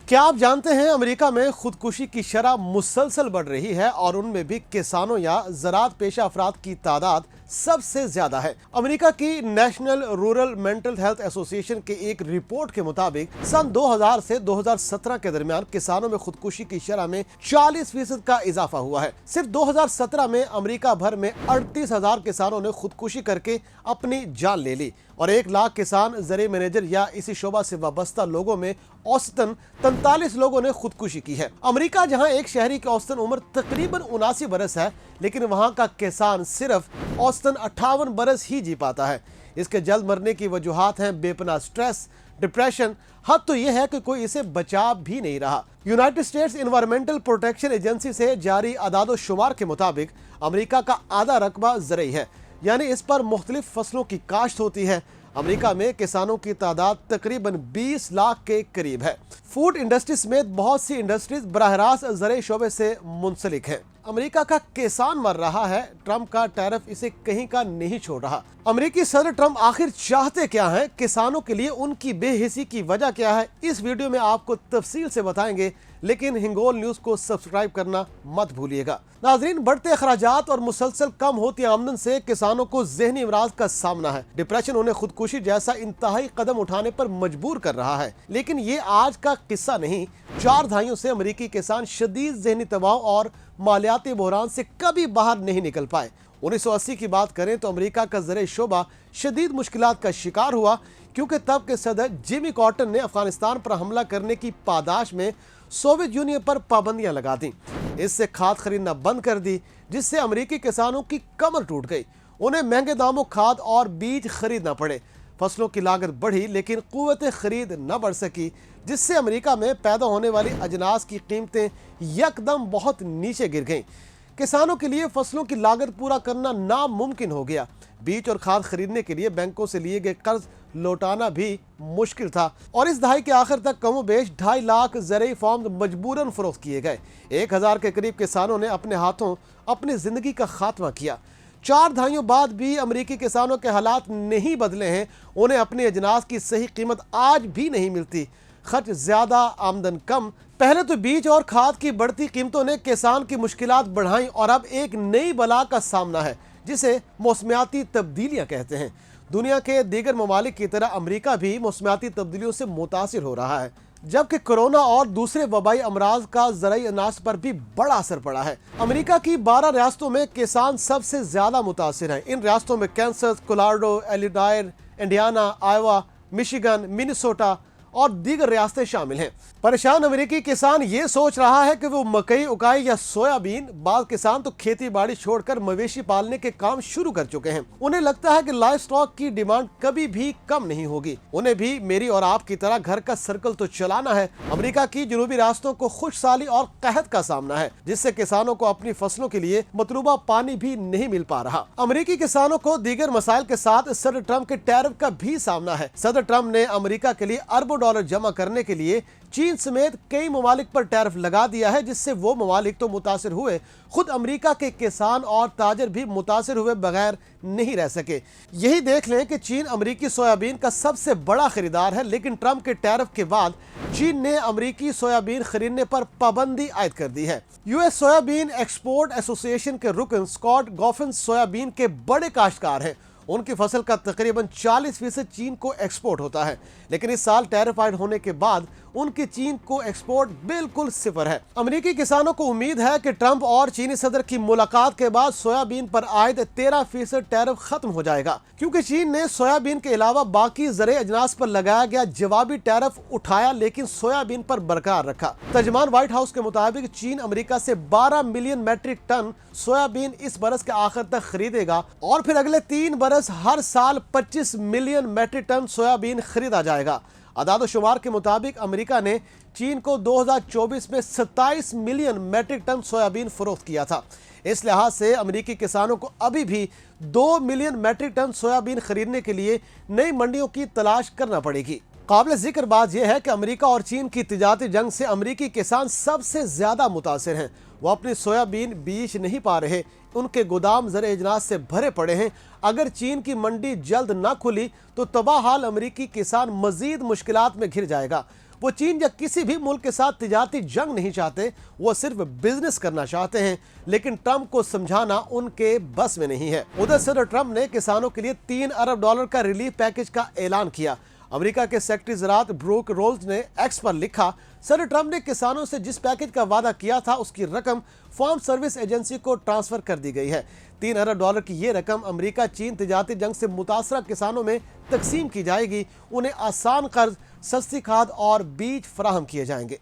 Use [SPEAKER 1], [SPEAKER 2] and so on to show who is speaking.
[SPEAKER 1] क्या आप जानते हैं अमेरिका में खुदकुशी की शरह मुसलसल बढ़ रही है और उनमें भी किसानों या ज़राअत पेशा अफराद की तादाद सबसे ज्यादा है। अमेरिका की national rural mental health association के एक रिपोर्ट के मुताबिक सन 2000 से 2017 के दरमियान किसानों में खुदकुशी की शरह में 40% का इजाफा हुआ है। सिर्फ 2017 में अमेरिका भर में 38,000 किसानों ने खुदकुशी करके अपनी जान ले ली और 1 लाख किसान, ज़रे मैनेजर या इसी शोबा से वाबस्ता लोगों में औसतन 43 लोगों ने खुदकुशी की है। अमेरिका जहां एक शहरी की औसतन उम्र तकरीबन 79 बरस है, लेकिन वहां का किसान सिर्फ औसतन 58 बरस ही जी पाता है। इसके जल्द मरने की वजूहात हैं बेपनाह स्ट्रेस, डिप्रेशन। हद तो यह है कि कोई इसे बचा भी नहीं रहा। United states environmental protection agency से जारी आदादो शुमार के मुताबिक अमेरिका का आधा रकबा ज़रई है, यानी इस पर मुख्तलिफ फसलों की काश्त होती है। अमेरिका में किसानों की तादाद तकरीबन 20 लाख के करीब है। फूड इंडस्ट्री समेत बहुत सी इंडस्ट्रीज बराह रास्त ज़रई शोबे से मुंसलिक है। अमेरिका का किसान मर रहा है, ट्रंप का टैरिफ इसे कहीं का नहीं छोड़ रहा। अमेरिकी सदर ट्रंप आखिर चाहते क्या हैं? किसानों के लिए उनकी बेहिसी की वजह क्या है? इस वीडियो में आपको तफसील से बताएंगे, लेकिन हिंगोल न्यूज को सब्सक्राइब करना मत भूलिएगा। नाजरीन, बढ़ते अखराजात और मुसलसल कम होती आमदन से किसानों को ज़हनी अमराज का सामना है। डिप्रेशन उन्हें खुदकुशी जैसा इंतहाई कदम उठाने पर मजबूर कर रहा है। लेकिन ये आज का किस्सा नहीं। 4 दहाइयों से अमेरिकी किसान शदीद ज़हनी दबाव और मालियाती बहरान से कभी बाहर नहीं निकल पाए। 1980 की बात करें तो अमेरिका का ज़रई शोबा शदीद मुश्किलात का शिकार हुआ, क्योंकि तब के सदर जिमी कार्टर ने अफगानिस्तान पर हमला करने की पादाश में सोवियत यूनियन पर पाबंदियां लगा दी। इससे खाद खरीदना बंद कर दी, जिससे अमेरिकी किसानों की कमर टूट गई। उन्हें महंगे दामों खाद और बीज खरीदना पड़े। फसलों की लागत बढ़ी, लेकिन क़ुव्वत खरीद न बढ़ सकी, जिससे अमेरिका में पैदा होने वाली अजनास की कीमतें यकदम बहुत नीचे गिर गईं। किसानों के लिए फसलों की लागत पूरा करना नामुमकिन हो गया। बीज और खाद खरीदने के लिए बैंकों से लिए गए कर्ज लौटाना भी मुश्किल था और इस दहाई के आखिर तक कमोबेश 2.5 लाख ज़रई फार्म मजबूरन फरोख्त किए गए। 1000 के करीब किसानों ने अपने हाथों अपनी जिंदगी का खात्मा किया। 4 दहाइयों बाद भी अमेरिकी किसानों के हालात नहीं बदले हैं। उन्हें अपने अजनास की सही कीमत आज भी नहीं मिलती। खर्च ज्यादा, आमदन कम। पहले तो बीज और खाद की बढ़ती कीमतों ने किसान की मुश्किलात बढ़ाई और अब एक नई बला का सामना है, जिसे मौसमियाती तब्दीलियां कहते हैं। दुनिया के दीगर ममालिक की तरह अमेरिका भी मौसमियाती तब्दीलियों से मुतासिर हो रहा है, जबकि कोरोना और दूसरे वबाई अमराज का ज़रई अनाज पर भी बड़ा असर पड़ा है। अमेरिका की 12 रियासतों में किसान सबसे ज्यादा मुतासिर हैं। इन रियासतों में Kansas, Colorado, Illinois, Indiana, Iowa, Michigan, Minnesota और दीगर रियासतें शामिल हैं। परेशान अमेरिकी किसान ये सोच रहा है कि वो मकई उगाए या सोयाबीन। बाद किसान तो खेती बाड़ी छोड़कर मवेशी पालने के काम शुरू कर चुके हैं। उन्हें लगता है कि लाइव स्टॉक की डिमांड कभी भी कम नहीं होगी। उन्हें भी मेरी और आपकी तरह घर का सर्कल तो चलाना है। अमेरिका की जनूबी रियासतों को खुशहाली और कहत का सामना है, जिससे किसानों को अपनी फसलों के लिए मतलूबा पानी भी नहीं मिल पा रहा। अमेरिकी किसानों को दीगर मसाइल के साथ सदर ट्रंप के टैरिफ का भी सामना है। सदर ट्रंप ने अमेरिका के लिए अरबों डॉलर जमा करने के लिए चीन समेत कई ममालिक पर टैरिफ लगा दिया है, जिससे वो ममालिक तो मुतासिर हुए, खुद अमेरिका के किसान और ताजर भी मुतासिर हुए बगैर नहीं रह सके। यही देख लें कि चीन अमेरिकी सोयाबीन का सबसे बड़ा खरीदार है, लेकिन ट्रंप के टैरिफ के बाद चीन ने अमेरिकी सोयाबीन खरीदने पर पाबंदी आयद कर दी है। यूएस सोयाबीन एक्सपोर्ट एसोसिएशन के रुकन स्कॉट गॉफिन सोयाबीन के बड़े काश्तकार हैं। उनकी फसल का तकरीबन 40% चीन को एक्सपोर्ट होता है, लेकिन इस साल टैरिफ आयद होने के बाद उनकी चीन को एक्सपोर्ट बिल्कुल सिफर है। अमेरिकी किसानों को उम्मीद है कि ट्रंप और चीनी सदर की मुलाकात के बाद सोयाबीन पर आयद 13% टैरिफ खत्म हो जाएगा, क्योंकि चीन ने सोयाबीन के अलावा बाकी ज़रई अजनास पर लगाया गया जवाबी टैरिफ उठाया, लेकिन सोयाबीन पर बरकरार रखा। तर्जमान व्हाइट हाउस के मुताबिक चीन अमेरिका से 12 मिलियन मैट्रिक टन सोयाबीन इस बरस के आखिर तक खरीदेगा और फिर अगले 3 बरस हर साल 25 मिलियन मैट्रिक टन सोयाबीन खरीदा जाएगा। आदाद शुमार के मुताबिक अमेरिका ने चीन को 2024 में 27 मिलियन मैट्रिक टन सोयाबीन फरोख्त किया था। इस लिहाज से अमेरिकी किसानों को अभी भी 2 मिलियन मैट्रिक टन सोयाबीन खरीदने के लिए नई मंडियों की तलाश करना पड़ेगी। काबिल जिक्र बात यह है कि अमेरिका और चीन की तिजारती जंग से अमेरिकी किसान सबसे ज्यादा मुतासिर हैं। वो अपनी सोयाबीन बेच नहीं पा रहे, उनके गोदाम ज़रई अजनास से भरे पड़े हैं। अगर चीन की मंडी जल्द न खुली तो तबाह हाल अमेरिकी किसान मजीद मुश्किलात में घिर जाएगा। वो चीन या किसी भी मुल्क के साथ तिजारती जंग नहीं चाहते, वो सिर्फ बिजनेस करना चाहते हैं, लेकिन ट्रंप को समझाना उनके बस में नहीं है। उधर सदर ट्रंप ने किसानों के लिए $3 अरब का रिलीफ पैकेज का ऐलान किया। अमेरिका के सेक्रेटरी ज़राअत ब्रूक रोल्स ने एक्स पर लिखा, सदर ट्रंप ने किसानों से जिस पैकेज का वादा किया था उसकी रकम फार्म सर्विस एजेंसी को ट्रांसफर कर दी गई है। $3 अरब की ये रकम अमेरिका चीन तिजारती जंग से मुतासरा किसानों में तकसीम की जाएगी। उन्हें आसान कर्ज, सस्ती खाद और बीज फराहम किए जाएंगे।